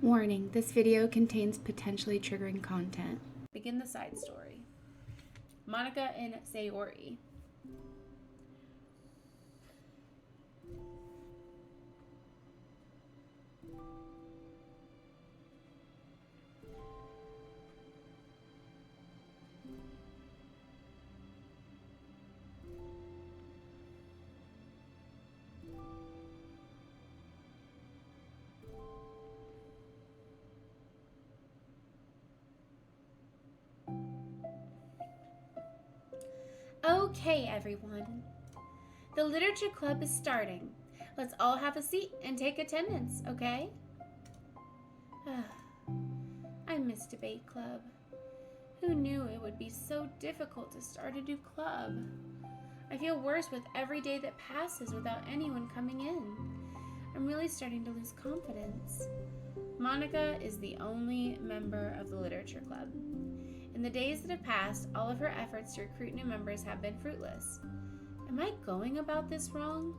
Warning, this video contains potentially triggering content. Begin the side story. Monika and Sayori. Okay, everyone. The literature club is starting. Let's all have a seat and take attendance, okay? I miss debate club. Who knew it would be so difficult to start a new club? I feel worse with every day that passes without anyone coming in. I'm really starting to lose confidence. Monika is the only member of the literature club. In the days that have passed, all of her efforts to recruit new members have been fruitless. Am I going about this wrong?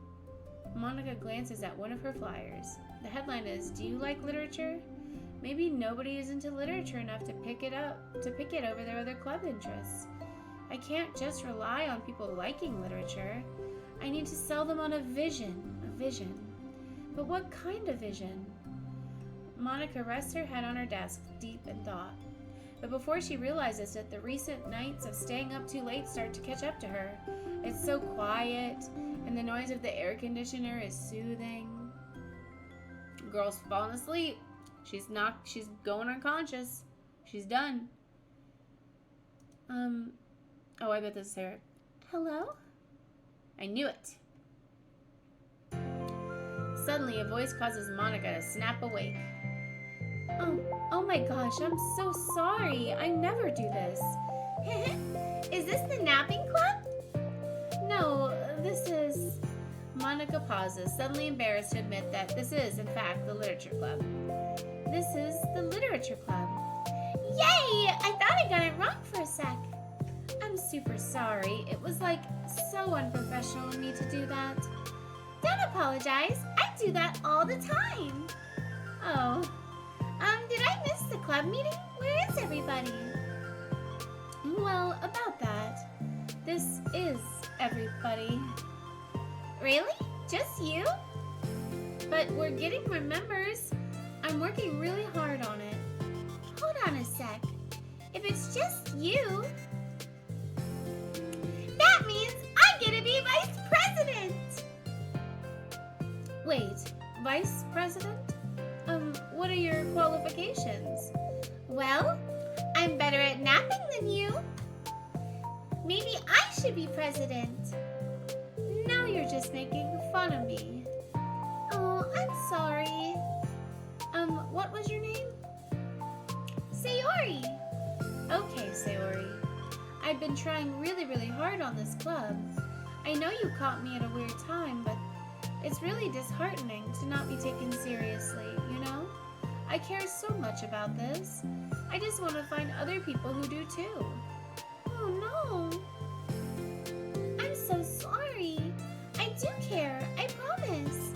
Monika glances at one of her flyers. The headline is, "Do you like literature?" Maybe nobody is into literature enough to pick it over their other club interests. I can't just rely on people liking literature. I need to sell them on a vision. But what kind of vision? Monika rests her head on her desk, deep in thought. But before she realizes it, the recent nights of staying up too late start to catch up to her. It's so quiet, and the noise of the air conditioner is soothing. Girl's fallen asleep. She's going unconscious. She's done. Oh, I bet this is Sarah. Hello? I knew it. Suddenly, a voice causes Monika to snap awake. Oh my gosh, I'm so sorry. I never do this. Is this the napping club? No, this is... Monika pauses, suddenly embarrassed to admit that this is, in fact, the literature club. This is the literature club. Yay! I thought I got it wrong for a sec. I'm super sorry. It was so unprofessional of me to do that. Don't apologize. I do that all the time. Oh. Did I miss the club meeting? Where is everybody? Well, about that. This is everybody. Really? Just you? But we're getting more members. I'm working really hard on it. Hold on a sec. If it's just you, that means I get to be vice president! Wait, vice president? What are your qualifications? Well, I'm better at napping than you. Maybe I should be president. Now you're just making fun of me. Oh, I'm sorry. What was your name? Sayori. Okay, Sayori. I've been trying really, really hard on this club. I know you caught me at a weird time, but it's really disheartening to not be taken seriously, you know? I care so much about this. I just want to find other people who do too. Oh no. I'm so sorry. I do care, I promise.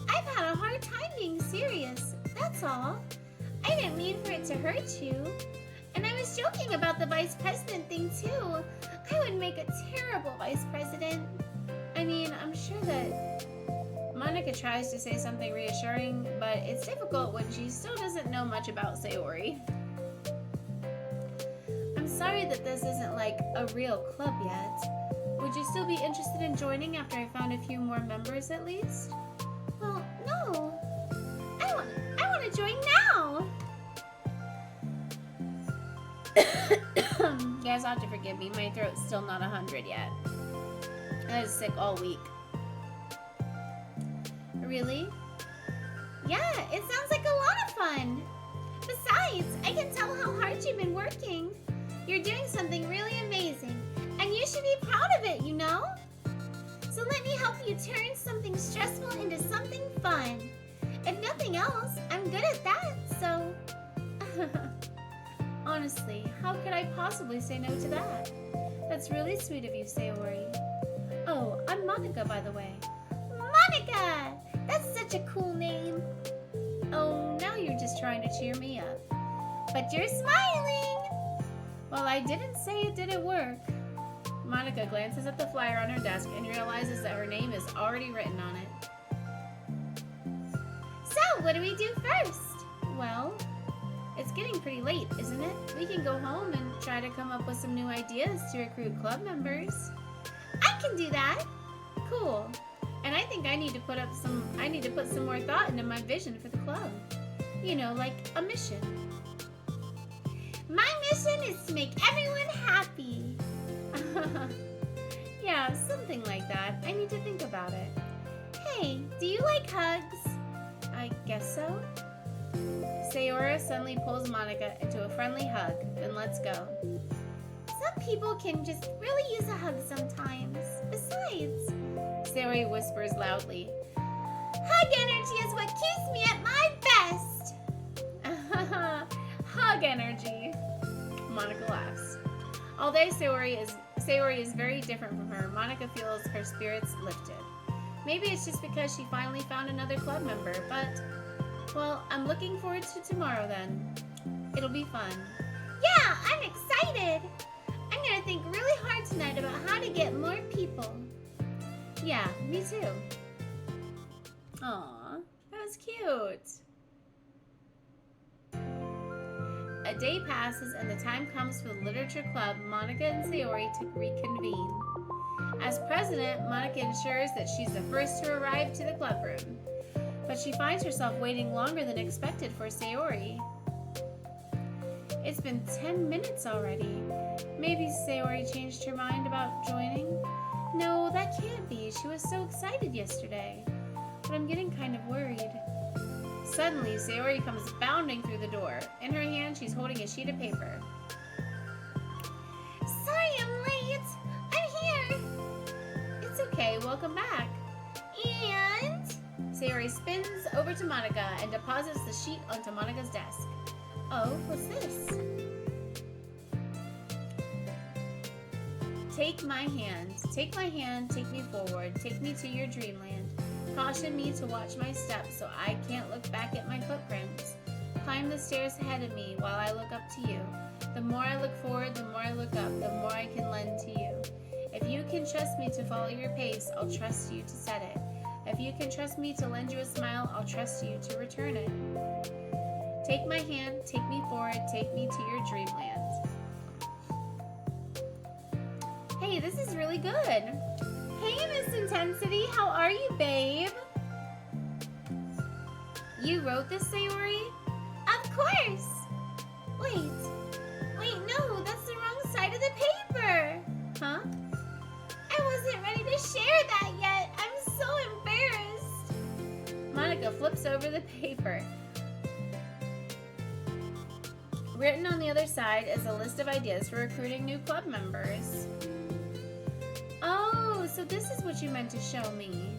I've had a hard time being serious, that's all. I didn't mean for it to hurt you. And I was joking about the vice president thing too. I would make a terrible vice president. I mean, I'm sure that Monika tries to say something reassuring, but it's difficult when she still doesn't know much about Sayori. I'm sorry that this isn't a real club yet. Would you still be interested in joining after I found a few more members at least? Well, no. I want to join now. You guys have to forgive me. My throat's still not 100 yet. I was sick all week. Really? Yeah, it sounds like a lot of fun. Besides, I can tell how hard you've been working. You're doing something really amazing, and you should be proud of it, you know? So let me help you turn something stressful into something fun. If nothing else, I'm good at that, so... Honestly, how could I possibly say no to that? That's really sweet of you, Sayori. Oh, I'm Monika, by the way. Monika! That's such a cool name. Oh, now you're just trying to cheer me up. But you're smiling! Well, I didn't say it didn't work. Monika glances at the flyer on her desk and realizes that her name is already written on it. So, what do we do first? Well, it's getting pretty late, isn't it? We can go home and try to come up with some new ideas to recruit club members. I can do that. Cool. And I think I need to put some more thought into my vision for the club. You know, like a mission. My mission is to make everyone happy. Yeah, something like that. I need to think about it. Hey, do you like hugs? I guess so. Sayori suddenly pulls Monika into a friendly hug, then lets go. Some people can just really use a hug sometimes. Besides, Sayori whispers loudly, hug energy is what keeps me at my best. Hug energy. Monika laughs. All day Sayori is very different from her. Monika feels her spirits lifted. Maybe it's just because she finally found another club member, but, well, I'm looking forward to tomorrow then. It'll be fun. Yeah, I'm excited! I'm gonna think really hard tonight about how to get more people. Yeah, me too. Aw, that was cute. A day passes and the time comes for the literature club, Monika and Sayori to reconvene. As president, Monika ensures that she's the first to arrive to the club room, but she finds herself waiting longer than expected for Sayori. It's been 10 minutes already. Maybe Sayori changed her mind about joining? No, that can't be. She was so excited yesterday. But I'm getting kind of worried. Suddenly, Sayori comes bounding through the door. In her hand, she's holding a sheet of paper. Sorry I'm late. I'm here. It's okay. Welcome back. And Sayori spins over to Monika and deposits the sheet onto Monika's desk. Oh, what's this? Take my hand. Take my hand. Take me forward. Take me to your dreamland. Caution me to watch my steps so I can't look back at my footprints. Climb the stairs ahead of me while I look up to you. The more I look forward, the more I look up, the more I can lend to you. If you can trust me to follow your pace, I'll trust you to set it. If you can trust me to lend you a smile, I'll trust you to return it. Take my hand, take me forward, take me to your dreamland. Hey, this is really good. Hey, Miss Intensity, how are you, babe? You wrote this, Sayori? Of course! Wait, no, that's the wrong side of the paper! Huh? I wasn't ready to share that yet. I'm so embarrassed. Monika flips over the paper. Written on the other side is a list of ideas for recruiting new club members. Oh, so this is what you meant to show me.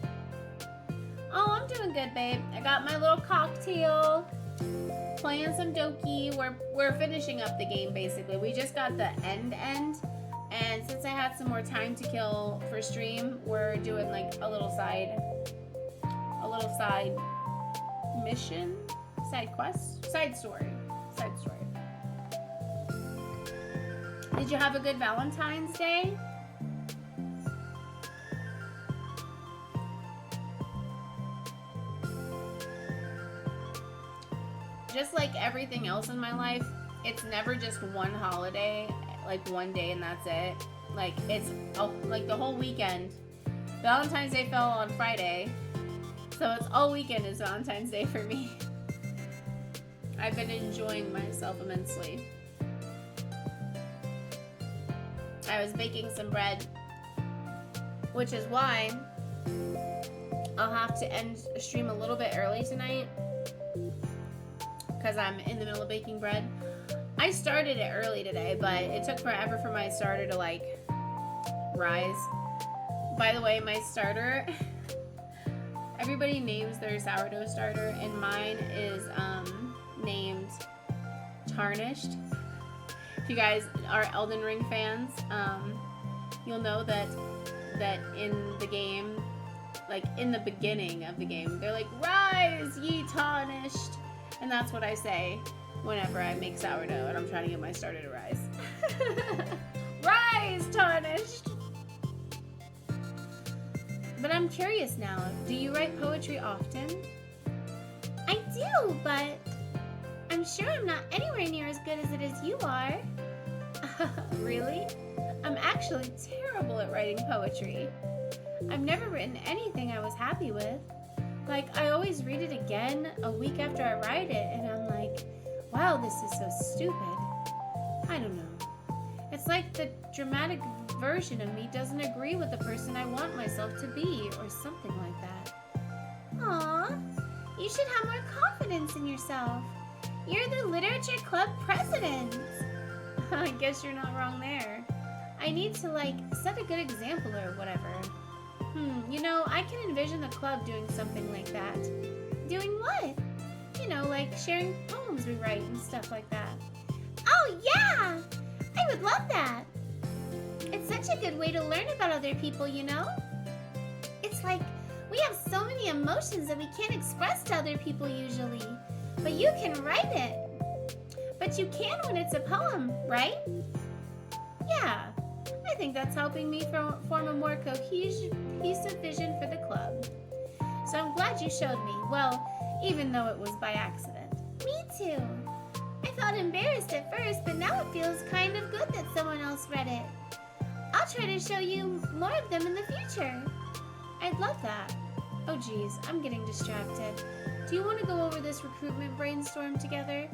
Oh, I'm doing good, babe. I got my little cocktail, playing some Doki. We're finishing up the game, basically. We just got the end, and since I had some more time to kill for stream, we're doing like a little side mission, side quest, side story. Did you have a good Valentine's Day? Just like everything else in my life, it's never just one holiday, like one day and that's it. Like it's like the whole weekend. Valentine's Day fell on Friday, so it's all weekend is Valentine's Day for me. I've been enjoying myself immensely. I was baking some bread, which is why I'll have to end the stream a little bit early tonight because I'm in the middle of baking bread. I started it early today, but it took forever for my starter to like rise. By the way, my starter, everybody names their sourdough starter, and mine is named Tarnished. If you guys are Elden Ring fans, you'll know that in the game, like in the beginning of the game, they're like, "Rise, ye tarnished," And that's what I say whenever I make sourdough and I'm trying to get my starter to rise. Rise, tarnished! But I'm curious now, do you write poetry often? I do, but I'm sure I'm not anywhere near as good as it is you are. Really? I'm actually terrible at writing poetry. I've never written anything I was happy with. Like, I always read it again a week after I write it, and I'm like, wow, this is so stupid. I don't know. It's like the dramatic version of me doesn't agree with the person I want myself to be, or something like that. Aw, you should have more confidence in yourself. You're the literature club president. I guess you're not wrong there. I need to, set a good example or whatever. I can envision the club doing something like that. Doing what? Sharing poems we write and stuff like that. Oh, yeah! I would love that. It's such a good way to learn about other people, It's like we have so many emotions that we can't express to other people usually. But you can write it. But you can when it's a poem, right? Yeah, I think that's helping me form a more cohesive vision for the club. So I'm glad you showed me, well, even though it was by accident. Me too. I felt embarrassed at first, but now it feels kind of good that someone else read it. I'll try to show you more of them in the future. I'd love that. Oh geez, I'm getting distracted. Do you want to go over this recruitment brainstorm together?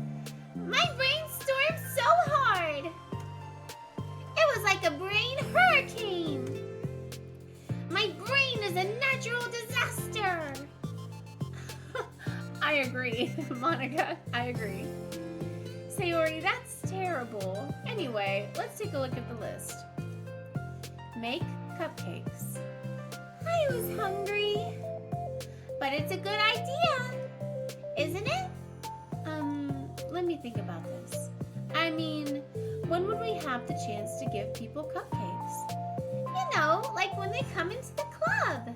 My brainstormed so hard! It was like a brain hurricane! My brain is a natural disaster! I agree, Monica, I agree. Sayori, that's terrible. Anyway, let's take a look at the list. Make cupcakes. I was hungry. But it's a good idea, isn't it? Let me think about this. I mean, when would we have the chance to give people cupcakes? Like when they come into the club.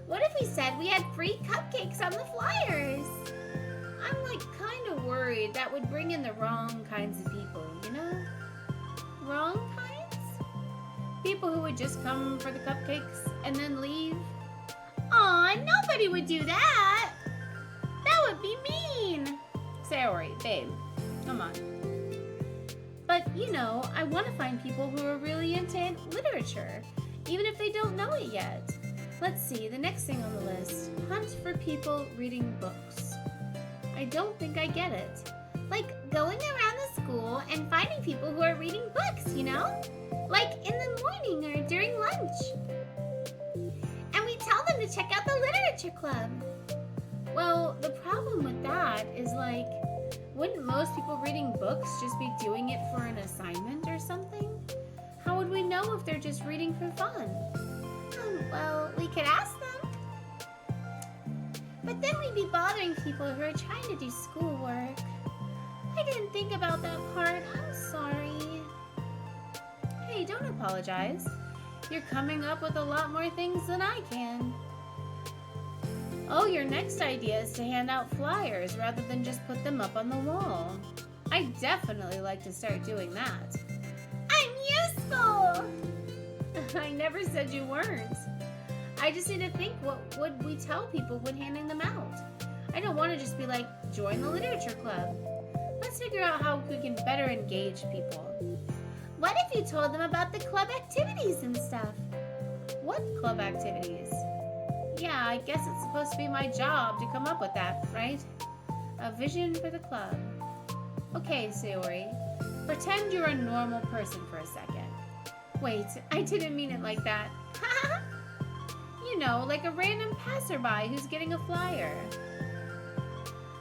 What if we said we had free cupcakes on the flyers? I'm kind of worried that would bring in the wrong kinds of people, Wrong kinds? People who would just come for the cupcakes and then leave. Aw, nobody would do that. That would be mean. Sayori, babe, come on. But, I want to find people who are really into literature, even if they don't know it yet. Let's see, the next thing on the list. Hunt for people reading books. I don't think I get it. Like going around the school and finding people who are reading books, Like in the morning or during lunch. And we tell them to check out the literature club. Well, the problem with that is wouldn't most people reading books just be doing it for an assignment or something? How would we know if they're just reading for fun? Well, we could ask them. But then we'd be bothering people who are trying to do schoolwork. I didn't think about that part. I'm sorry. Hey, don't apologize. You're coming up with a lot more things than I can. Oh, your next idea is to hand out flyers rather than just put them up on the wall. I'd definitely like to start doing that. I'm useful! I never said you weren't. I just need to think what would we tell people when handing them out. I don't want to just be join the literature club. Let's figure out how we can better engage people. What if you told them about the club activities and stuff? What club activities? Yeah, I guess it's supposed to be my job to come up with that, right? A vision for the club. Okay, Sayori, pretend you're a normal person for a second. Wait, I didn't mean it like that. Like a random passerby who's getting a flyer.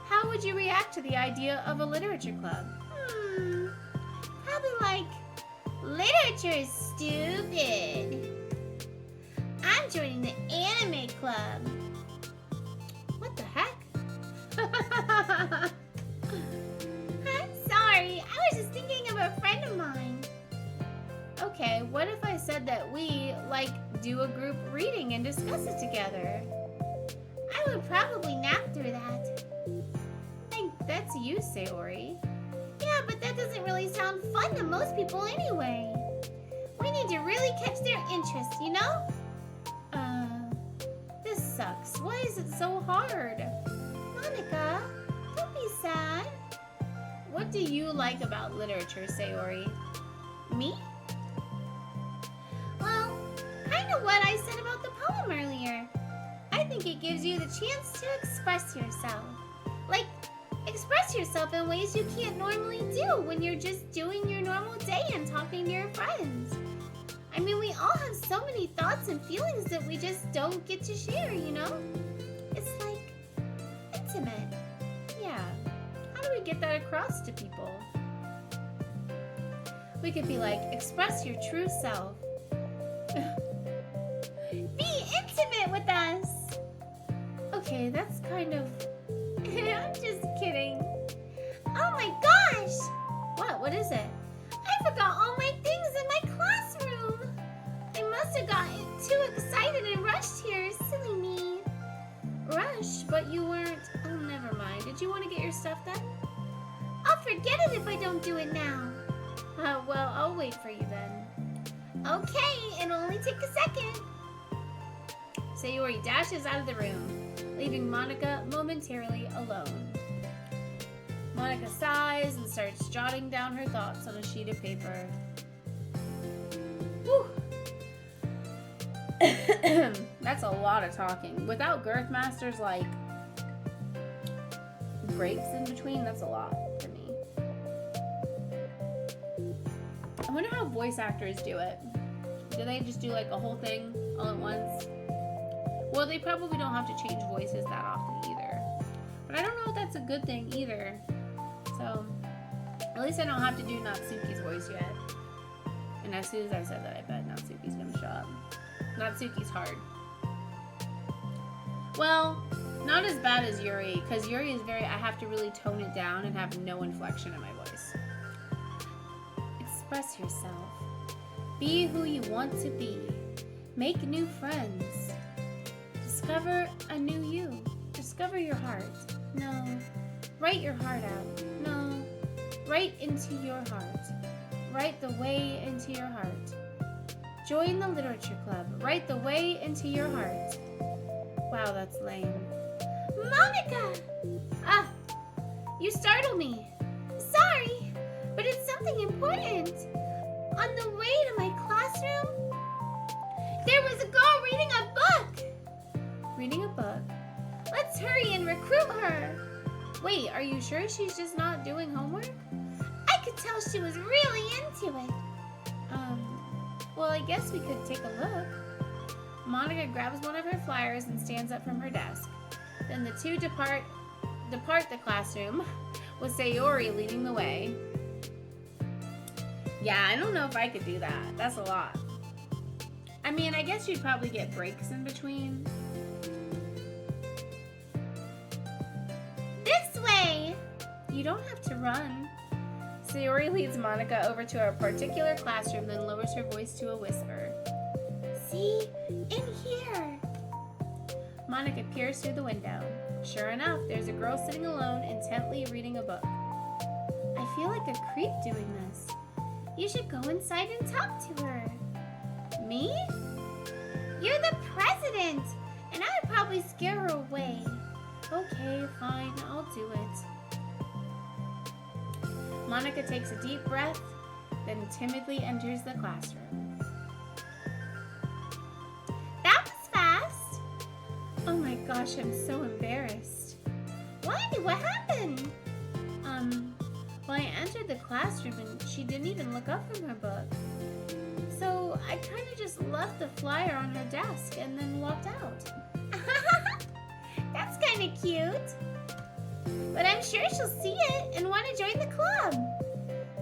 How would you react to the idea of a literature club? Probably literature is stupid. I'm joining the anime club. What the heck? I'm sorry, I was just thinking of a friend of mine. Okay, what if I said that we, do a group reading and discuss it together? I would probably nap through that. That That's you, Sayori. Yeah, but that doesn't really sound fun to most people anyway. We need to really catch their interest, you know? This sucks. Why is it so hard? Monika, don't be sad. What do you like about literature, Sayori? Me? Well, kind of what I said about the poem earlier. I think it gives you the chance to express yourself. Like, express yourself in ways you can't normally do when you're just doing your normal day and talking to your friends. I mean, we all have so many thoughts and feelings that we just don't get to share, you know? It's like intimate. Yeah. How do we get that across to people? We could be like, express your true self. Be intimate with us. Okay, that's kind of... I'm just kidding. Oh my gosh! What is it? I forgot all my things in my classroom. I must have gotten too excited and rushed here. Silly me. Rush, but you weren't... Oh, never mind. Did you want to get your stuff done? I'll forget it if I don't do it now. Well, I'll wait for you then. Okay, it'll only take a second. Sayori dashes out of the room, leaving Monika momentarily alone. Monika sighs and starts jotting down her thoughts on a sheet of paper. Whew. That's a lot of talking. Without Girthmaster's, like, breaks in between, that's a lot for me. I wonder how voice actors do it. Do they just do, like, a whole thing all at once? Well, they probably don't have to change voices that often either. But I don't know if that's a good thing either. So, at least I don't have to do Natsuki's voice yet. And as soon as I said that, I bet Natsuki's gonna show up. Natsuki's hard. Well, not as bad as Yuri, because Yuri is very, I have to really tone it down and have no inflection in my voice. Express yourself. Be who you want to be. Make new friends. Discover a new you. Discover your heart. No. Write your heart out. No. Write into your heart. Write the way into your heart. Join the literature club. Write the way into your heart. Wow, that's lame. Monika! Ah! You startle me. Sorry, but it's something important. On the way to my classroom, there was a girl reading a book. Reading a book? Let's hurry and recruit her. Wait, are you sure she's just not doing homework? I could tell she was really into it. Well, I guess we could take a look. Monika grabs one of her flyers and stands up from her desk. Then the two depart the classroom, with Sayori leading the way. Yeah, I don't know if I could do that. That's a lot. I mean, I guess you'd probably get breaks in between. This way! You don't have to run. Sayori leads Monika over to a particular classroom, then lowers her voice to a whisper. See? In here. Monika peers through the window. Sure enough, there's a girl sitting alone, intently reading a book. I feel like a creep doing this. You should go inside and talk to her. Me? You're the president, and I would probably scare her away. Okay, fine, I'll do it. Monika takes a deep breath, then timidly enters the classroom. That was fast. Oh my gosh, I'm so embarrassed. Why? What happened? Well, I entered the classroom and she didn't even look up from her book. So I kind of just left the flyer on her desk and then walked out. That's kind of cute. But I'm sure she'll see it and want to join the club.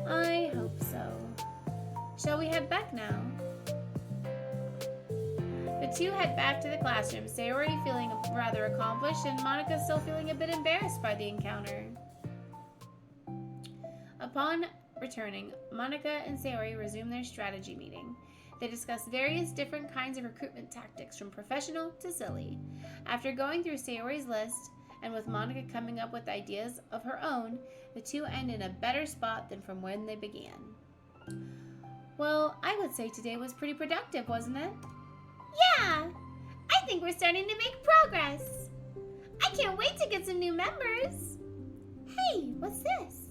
I hope so. Shall we head back now? The two head back to the classroom, Sayori feeling rather accomplished and Monika still feeling a bit embarrassed by the encounter. Upon returning, Monika and Sayori resume their strategy meeting. They discuss various different kinds of recruitment tactics from professional to silly. After going through Sayori's list, and with Monika coming up with ideas of her own, the two end in a better spot than from when they began. Well, I would say today was pretty productive, wasn't it? Yeah! I think we're starting to make progress. I can't wait to get some new members. Hey, what's this?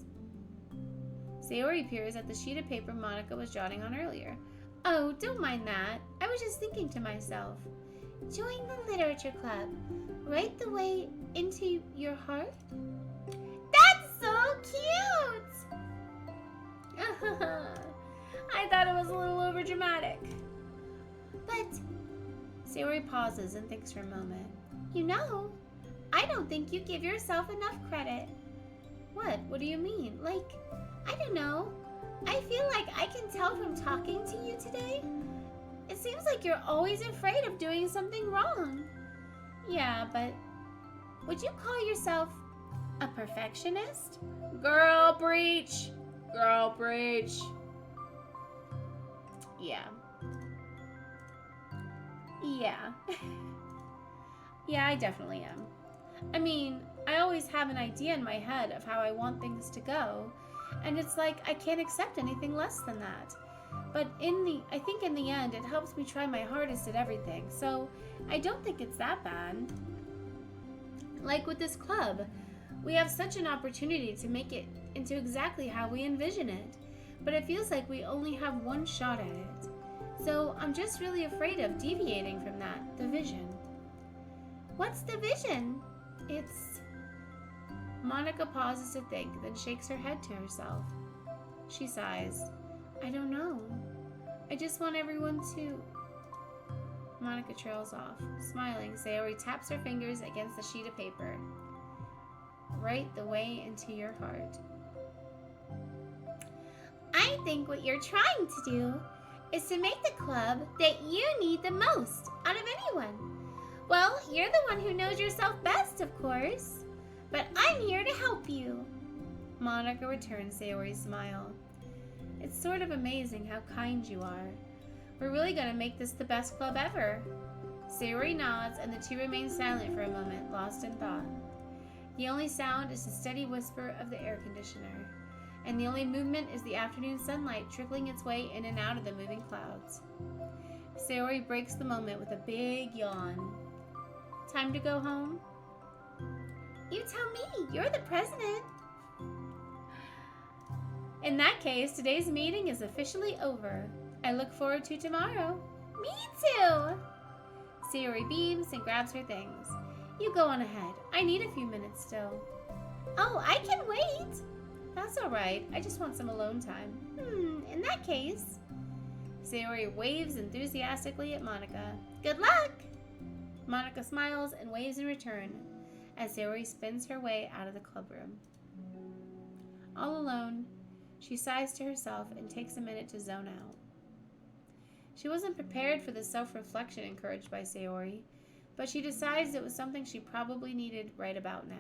Sayori peers at the sheet of paper Monika was jotting on earlier. Oh, don't mind that. I was just thinking to myself. Join the literature club. Right the way into your heart. That's so cute! I thought it was a little overdramatic. But Sayori pauses and thinks for a moment. You know, I don't think you give yourself enough credit. What? What do you mean? Like, I don't know. I feel like I can tell from talking to you today. It seems like you're always afraid of doing something wrong. Yeah, but would you call yourself a perfectionist? Girl, preach! Girl, preach! Yeah. Yeah. Yeah, I definitely am. I mean, I always have an idea in my head of how I want things to go, and it's like I can't accept anything less than that. But I think in the end, it helps me try my hardest at everything, so I don't think it's that bad. Like with this club, we have such an opportunity to make it into exactly how we envision it, but it feels like we only have one shot at it. So I'm just really afraid of deviating from that, the vision. What's the vision? It's... Monika pauses to think, then shakes her head to herself. She sighs. I don't know. I just want everyone to... Monika trails off. Smiling, Sayori taps her fingers against the sheet of paper. Right the way into your heart. I think what you're trying to do is to make the club that you need the most out of anyone. Well, you're the one who knows yourself best, of course. But I'm here to help you. Monika returns Sayori's smile. It's sort of amazing how kind you are. We're really going to make this the best club ever. Sayori nods and the two remain silent for a moment, lost in thought. The only sound is the steady whisper of the air conditioner, and the only movement is the afternoon sunlight trickling its way in and out of the moving clouds. Sayori breaks the moment with a big yawn. Time to go home? You tell me. You're the president. In that case, today's meeting is officially over. I look forward to tomorrow. Me too. Sayori beams and grabs her things. You go on ahead. I need a few minutes still. Oh, I can wait. That's all right. I just want some alone time. In that case. Sayori waves enthusiastically at Monika. Good luck. Monika smiles and waves in return as Sayori spins her way out of the clubroom. All alone, she sighs to herself and takes a minute to zone out. She wasn't prepared for the self-reflection encouraged by Sayori, but she decides it was something she probably needed right about now.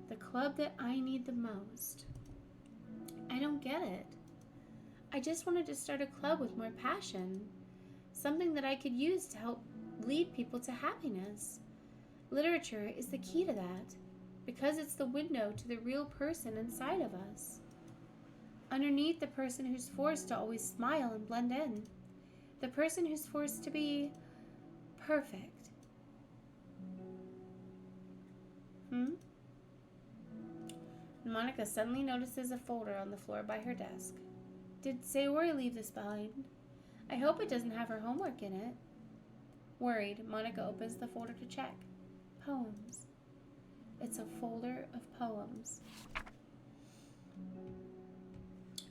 The club that I need the most. I don't get it. I just wanted to start a club with more passion, something that I could use to help lead people to happiness. Literature is the key to that, because it's the window to the real person inside of us. Underneath the person who's forced to always smile and blend in, the person who's forced to be perfect. Monika suddenly notices a folder on the floor by her desk. Did Sayori leave this behind? I hope it doesn't have her homework in it. Worried, Monika opens the folder to check. Poems. It's a folder of poems.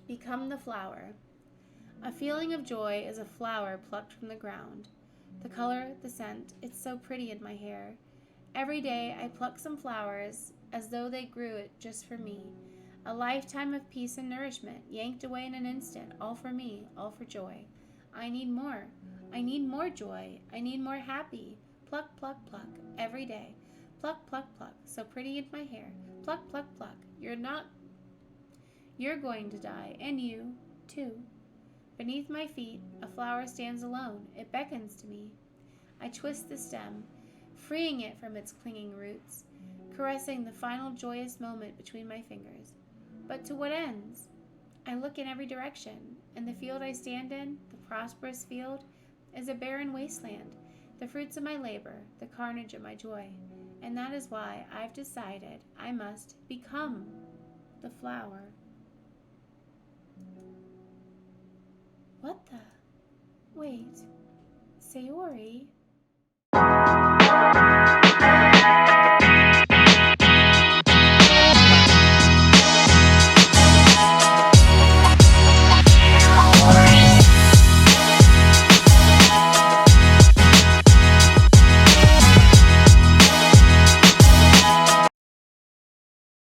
Become the flower. A feeling of joy is a flower plucked from the ground. The color, the scent, it's so pretty in my hair. Every day I pluck some flowers as though they grew it just for me. A lifetime of peace and nourishment, yanked away in an instant, all for me, all for joy. I need more. I need more joy. I need more happy. Pluck, pluck, pluck, every day. Pluck, pluck, pluck, so pretty in my hair. Pluck, pluck, pluck. You're going to die, and you, too. Beneath my feet, a flower stands alone. It beckons to me. I twist the stem, freeing it from its clinging roots. caressing the final joyous moment between my fingers. But to what ends? I look in every direction, and the field I stand in, the prosperous field, is a barren wasteland, the fruits of my labor, the carnage of my joy. And that is why I've decided I must become the flower. What the? Wait. Sayori?